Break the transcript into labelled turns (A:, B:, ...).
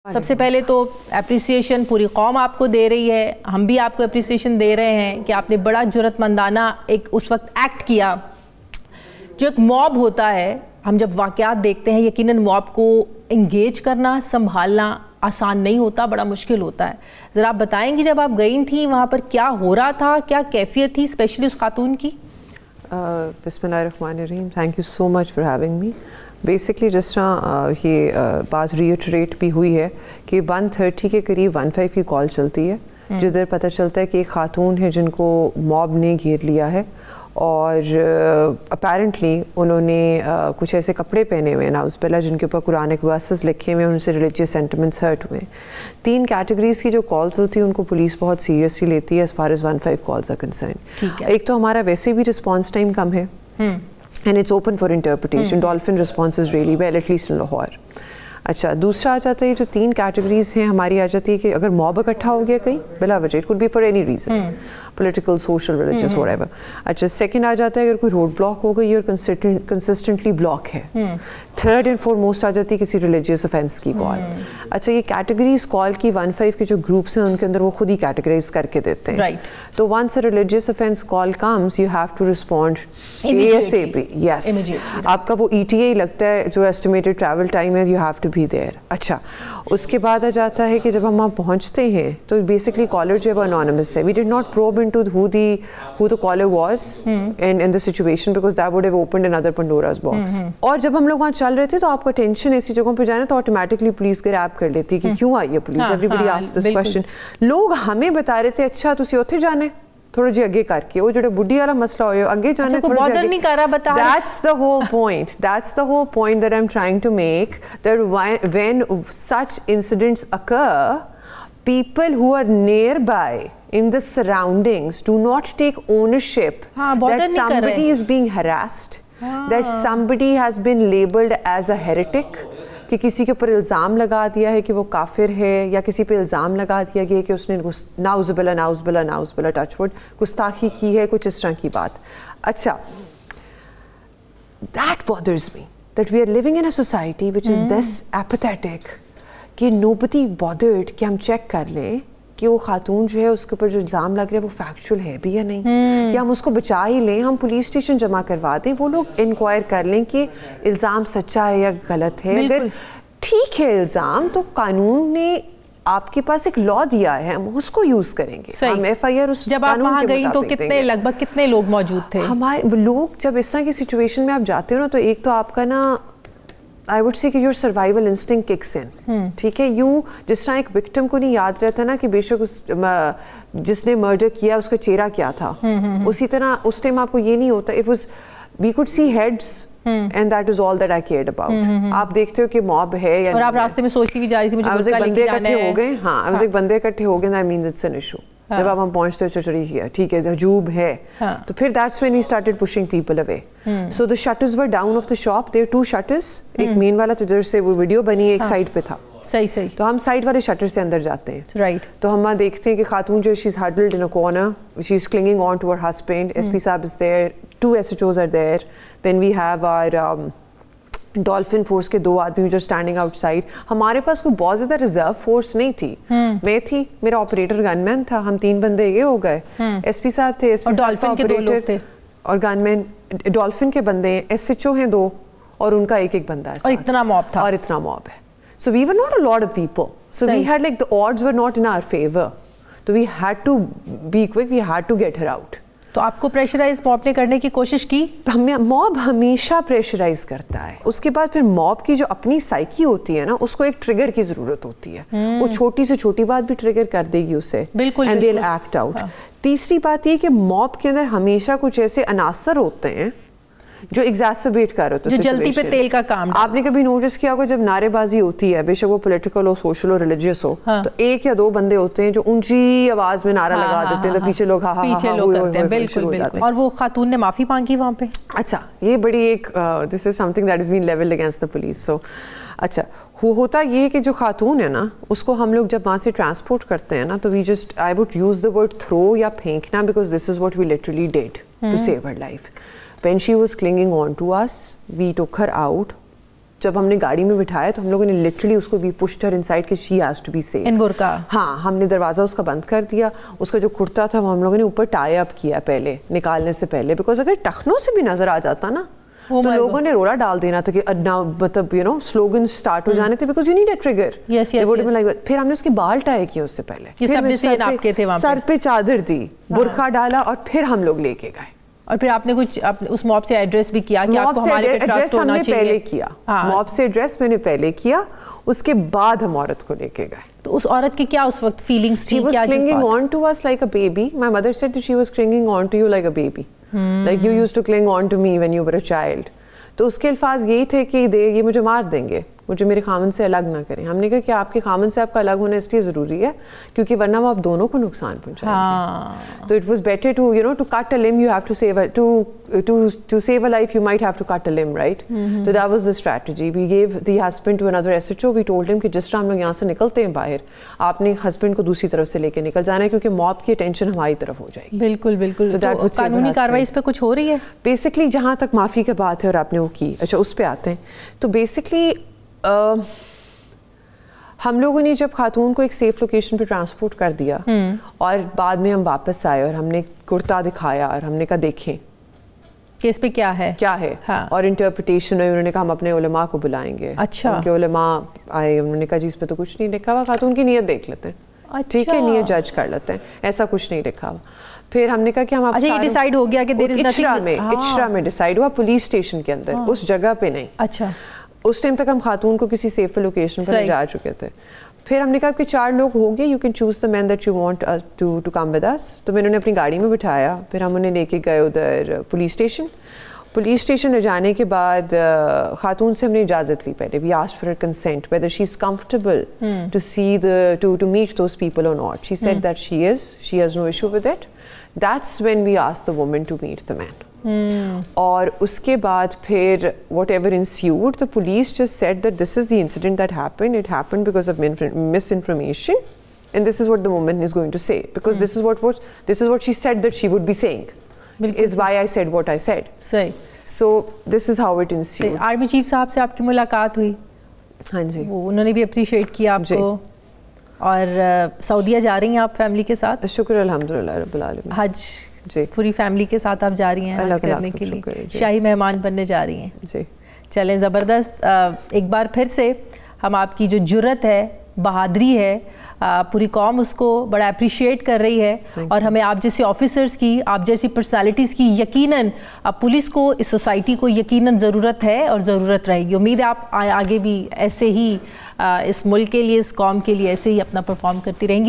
A: سب سے پہلے تو اپریسیشن پوری قوم آپ کو دے رہی ہے، ہم بھی آپ کو اپریسیشن دے رہے ہیں کہ آپ نے بڑا جرأت مندانہ ایک اس وقت ایکٹ کیا. جو ایک موب ہوتا ہے، ہم جب واقعات دیکھتے ہیں یقیناً موب کو انگیج کرنا، سنبھالنا آسان نہیں ہوتا، بڑا مشکل ہوتا ہے. ذرا آپ بتائیں گی جب آپ گئی تھیں وہاں پر کیا ہو رہا تھا، کیا کیفیت تھی اسپیشلی اس خاتون کی؟
B: بسم اللہ الرحمن الرحیم. Thank you so much for having me. Basically جس طرح یہ بات ریٹریٹ بھی ہوئی ہے کہ 1:30 کے قریب 15 کی کال چلتی ہے، جدھر پتہ چلتا ہے کہ ایک خاتون ہے جن کو موب نے گھیر لیا ہے اور اپیرنٹلی انہوں نے کچھ ایسے کپڑے پہنے ہوئے ہیں ناؤز باللہ جن کے اوپر قرآنک ورسز لکھے ہوئے ہیں، ان سے ریلیجیس سینٹیمنٹس ہرٹ ہوئے ہیں. 3 کیٹیگریز کی جو کالز ہوتی ہیں ان کو پولیس بہت سیریسلی لیتی ہے as far as 15 calls are concern. ایک تو ہمارا ویسے بھی رسپانس ٹائم کم ہے and it's open for interpretation. Dolphin response is really well, at least in Lahore. اچھا دوسرا آ جاتا ہے جو 3 کیٹیگریز ہیں ہماری آ جاتی ہے کہ اگر موب اکٹھا ہو گیا کہیں بلا وجہ، it could be for any reason, political, social, religious, whatever ایور. اچھا سیکنڈ آ جاتا ہے اگر کوئی روڈ بلاک ہو گئی اور کنسسٹنٹلی بلاک ہے. تھرڈ اینڈ فور موسٹ آ جاتی ہے کسی ریلیجیس افینس کی کال. اچھا یہ کیٹیگریز کال کی 15 کے جو گروپس ہیں ان کے اندر وہ خود ہی کیٹیگرائز کر کے دیتے ہیں. تو once a religious offence call comes you have to respond ASAP. Yes, آپ کا وہ ETA لگتا ہے جو ایسٹیمیٹڈ ٹریول ٹائم ہے، you have to be there. اچھا اس کے بعد آ جاتا ہے کہ جب ہم وہاں پہنچتے ہیں تو بیسکلی کالر جو ہے وہ انونیمس ہے. We did not probe into who the caller was in the situation because that would have opened another Pandora's box. اور جب ہم لوگ وہاں چل رہے تھے تو آپ کا ٹینشن ایسی جگہوں پہ جائے نا تو آٹومیٹکلی پولیس گریب کر لیتی ہے کہ کیوں آئی ہے پولیس. ایوریبڈی آسکس دس کوسچن. لوگ ہمیں بتا رہے تھے اچھا تسی اوتھے جانے تھوڑا جی اگے کر کے، وہ جڑے بڈی والا مسئلہ ہویا اگے جانے تھوڑا جی نہیں کر رہا بتا. That's the whole point. That's the whole point that I'm trying to make, that when such incidents occur, people who are nearby in the surroundings do not take ownership that somebody is being harassed, that somebody has been labeled as a heretic, کہ کسی کے اوپر الزام لگا دیا ہے کہ وہ کافر ہے، یا کسی پہ الزام لگا دیا گیا کہ اس نے نعوذ باللہ نعوذ باللہ نعوذ باللہ ٹچ وڈ گستاخی کی ہے، کچھ اس طرح کی بات. اچھا that bothers me that we are living in a society which is this apathetic کہ nobody bothered کہ ہم چیک کر لیں کہ وہ خاتون جو ہے اس کے اوپر جو الزام لگ رہا ہے وہ فیکچول ہے بھی یا نہیں، یا ہم اس کو بچا ہی لیں، ہم پولیس اسٹیشن جمع کروا دیں، وہ لوگ انکوائر کر لیں کہ الزام سچا ہے یا غلط ہے. اگر ٹھیک ہے الزام تو قانون نے آپ کے پاس ایک لا دیا ہے، ہم اس کو یوز کریں گے. ہم FIR اس
A: جب آپ وہاں گئی تو کتنے لگ بھگ کتنے لوگ موجود تھے؟
B: ہمارے لوگ جب اس طرح کی سچویشن میں آپ جاتے ہو نا تو ایک تو آپ کا نا I would say کہ your survival instinct kicks in. ٹھیک ہے، یوں جس طرح ایک وکٹم کو نہیں یاد رہتا نا کہ بے شک جس نے مرڈر کیا اس کا چہرہ کیا تھا، اسی طرح اس ٹائم آپ کو یہ نہیں ہوتا. It was we could see heads and that is all that I cared about. آپ دیکھتے ہو کہ موب ہے یا
A: اور آپ راستے میں سوچتی بھی جا رہی تھی مجھے
B: بندے اکٹھے ہو گئے. ہاں ایک بندے اکٹھے ہو گئے، that means it's an issue. جب آپ ہم پہنچتے ہو چچڑی کیا ٹھیک ہے ہجوم ہے تو پھر that's when we started pushing people away. So the shutters were down of the shop. There are 2 shutters. ایک مین والا تو ادھر سے وہ ویڈیو بنی ہے، ایک سائڈ پہ تھا.
A: صحیح
B: تو ہم سائڈ والے شٹر سے اندر جاتے ہیں. رائٹ. تو ہم دیکھتے ہیں کہ خاتون جو she's huddled in a corner, she's clinging on to her husband. SP صاحب is there, 2 SHOs are there. Then we have our dolphin force کے 2 آدمی جو اسٹینڈنگ آؤٹ سائڈ. ہمارے پاس کوئی بہت زیادہ ریزرو فورس نہیں تھی. میں تھی، میرا آپریٹر گن مین تھا، ہم 3 بندے یہ ہو گئے. SP صاحب تھے، SP صاحب کا آپریٹر اور گن مین. ڈولفن کے بندے ہیں، SHO ہیں 2 اور ان کا ایک بندہ ہے.
A: اور اتنا موب تھا،
B: اور اتنا موب ہے. So we were not a lot of people. So we had like the odds were not in our favor. So we had to be quick, we had to get her out.
A: تو آپ کو pressurize mob نے کرنے کی کوشش کی؟
B: Mob ہمیشہ pressurize کرتا ہے. اس کے بعد پھر موب کی جو اپنی سائیکی ہوتی ہے نا اس کو ایک ٹریگر کی ضرورت ہوتی ہے. وہ چھوٹی سے چھوٹی بات بھی ٹریگر کر دے گی اسے. بالکل. And they will act out. تیسری بات یہ کہ موب کے اندر ہمیشہ کچھ ایسے عناصر ہوتے ہیں جو ایگزاسبیٹ کر رہے ہیں،
A: جلدی پہ تیل کا کام.
B: آپ نے کبھی نوٹس کیا ہوگا جب نعرے بازی ہوتی ہے، بے شک وہ پولیٹیکل ہو، سوشل ہو، ریلیجیس ہو، تو 1 یا 2 بندے ہوتے ہیں جو اونچی آواز میں نعرہ لگا دیتے ہیں تو پیچھے لوگ
A: پیچھے لوگ کرتے ہیں. بالکل. اور وہ خاتون نے معافی مانگی وہاں پہ. اچھا
B: یہ بڑی ایک this is something that is been levelled against the police. So اچھا ہوتا یہ کہ جو خاتون ہے نا اس کو ہم لوگ جب وہاں سے ٹرانسپورٹ کرتے ہیں نا تو we just I would use the word throw یا پھینکنا because this is what we literally did to save her life. When she was clinging on to us, we took her out جب ہم نے گاڑی میں بٹھایا تو ہم لوگوں نے لٹرلی اس کو بھی pushed her inside کہ she has to be safe.
A: ان برقع.
B: ہاں ہم نے دروازہ اس کا بند کر دیا. اس کا جو کرتا تھا وہ ہم لوگوں نے اوپر ٹائی اپ کیا پہلے نکالنے سے پہلے, بیکاز اگر ٹخنوں سے بھی نظر آ جاتا نا تو لوگوں نے رولا ڈال دینا تھا کہ مطلب یو نو سلوگن اسٹارٹ ہو جانے تھے, because you need a trigger. پھر ہم نے اس کے بال ٹائے کیے اس سے پہلے, سر پہ چادر دی, برقع ڈالا, اور پھر ہم لوگ لے کے گئے.
A: اور پھر آپ نے کچھ اس موب سے ایڈریس بھی کیا کہ آپ کو ہمارے پہ ٹرسٹ ہونا چاہیے.
B: موب سے ایڈریس میں نے پہلے کیا, اس کے بعد ہم عورت کو لے کے گئے.
A: تو اس عورت کی کیا اس وقت فیلنگز تھی؟
B: She was clinging on to us like a baby. My mother said that she was clinging on to you like a baby. Like you used to cling on to me when you were a child. تو اس کے الفاظ یہی تھے کہ یہ مجھے مار دیں گے, مجھے میرے خامن سے الگ نہ کریں. ہم نے کہا کہ آپ کے خامن سے آپ کا الگ ہونا اس لیے ضروری ہے کیونکہ ورنہ وہ آپ دونوں کو نقصان پہنچائیں گے. تو it was better to you know to cut a limb, you have to save to save a life, you might have to cut a limb, right. تو that was the strategy. We gave the husband to اندر SHO. We told ہم کہ جس طرح ہم لوگ یہاں سے نکلتے ہیں باہر, آپ نے ہسبینڈ کو دوسری طرف سے لے کے نکل جانا ہے کیونکہ موب کی اٹینشن ہماری طرف ہو جائے گی.
A: بالکل بالکل. قانونی کارروائی اس پہ کچھ ہو رہی ہے
B: بیسکلی جہاں تک معافی کی بات ہے اور آپ نے وہ کی. اچھا اس پہ آتے ہیں. تو بیسکلی ہم لوگوں نے جب خاتون کو ایک سیف لوکیشن پہ ٹرانسپورٹ کر دیا اور بعد میں ہم واپس آئے اور ہم نے کرتا دکھایا اور ہم نے کہا دیکھیں
A: کہ اس پہ کیا ہے
B: اور انٹرپریٹیشن ہوئی. انہوں نے کہا ہم اپنے علماء کو بلائیں گے.
A: اچھا.
B: ان کے علماء آئے, انہوں نے کہا جی اس پہ تو کچھ نہیں لکھا ہوا, خاتون کی نیت دیکھ لیتے ہیں, ٹھیک ہے, نیت جج کر لیتے ہیں, ایسا کچھ نہیں لکھا ہوا. پھر ہم نے کہا کہ ہم
A: یہ ڈیسائیڈ ہو گیا کہ دیر از نتھنگ.
B: اچرا میں ڈیسائیڈ ہوا, پولیس اسٹیشن کے اندر, اس جگہ پہ نہیں.
A: اچھا.
B: اس ٹائم تک ہم خاتون کو کسی سیف لوکیشن پر جا چکے تھے. پھر ہم نے کہا کہ 4 لوگ ہوں گے, you can choose the man that you want to come with us. تو میں نے اپنی گاڑی میں بٹھایا, پھر ہم انہیں لے کے گئے ادھر پولیس اسٹیشن. پولیس اسٹیشن لے جانے کے بعد خاتون سے ہم نے اجازت لی پہلے. We asked for consent whether she is comfortable to see to meet those people or not. She said that she has no issue with it. That's when we asked the woman to meet the man. اور اس کے بعد پھر whatever ensued, the police just said that this is the incident that happened. It happened because of misinformation, and this is what the woman is going to say, because this is what she said that she would be saying. Is why I said what I said.
A: صحیح.
B: So this is how it ensued.
A: Army chief صاحب سے آپ کی ملاقات ہوئی؟
B: ہاں جی.
A: انہوں نے بھی اپریشیٹ کیا آپ کو. اور سعودیہ جا رہی ہیں آپ فیملی کے ساتھ؟
B: شکر الحمدللہ رب العالمین.
A: حج
B: جی
A: پوری فیملی کے ساتھ آپ جا رہی ہیں حج کرنے کے لیے, شاہی مہمان بننے جا رہی ہیں.
B: جی
A: چلیں زبردست. ایک بار پھر سے ہم آپ کی جو جرت ہے, بہادری ہے, پوری قوم اس کو بڑا اپریشیٹ کر رہی ہے, اور ہمیں آپ جیسے آفیسرز کی, آپ جیسی پرسنالٹیز کی یقیناً پولیس کو, اس سوسائٹی کو یقیناً ضرورت ہے اور ضرورت رہے گی. امید ہے آپ آگے بھی ایسے ہی اس ملک کے لیے, اس قوم کے لیے ایسے ہی اپنا پرفارم کرتی رہیں گی.